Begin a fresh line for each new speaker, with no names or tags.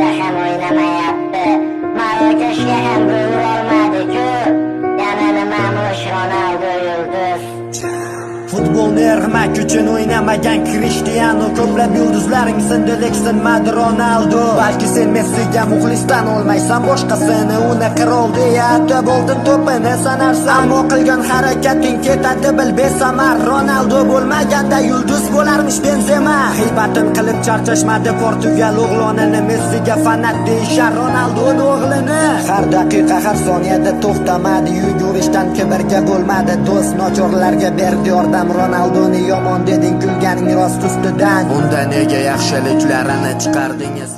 O'yinda ham o'ynamayapti. Marokashga ham gol olmadi-ku. Yana nimamush Ronaldo yulduz.
Futbolni ermak uchun o'ynamagan Cristiano, ko'plab yulduzlaring sindi lekin Ronaldo. Balki sen Messiga muxlisdan olmaysan, boshqasini uni qirol deya atab oltin to'pini sanarsan. Ammo qilgan harakating ketadi bil besamar. Ronaldo bo'lmaganda yulduz bo'larmish Benzema. G'iybatin qilib charchashmadi Portugal o'g'lonini, Messiga fanat deyishar Ronaldo o'g'lini. Har daqiqa har soniyada to'xtamadi, yugurishdan kibrga bo'lmadi do'st. Nochorlarga berdi yordam, Ronaldoni yomon deding kulganing rost ustidan. Unda nega yaxshiliklarini chiqardingiz?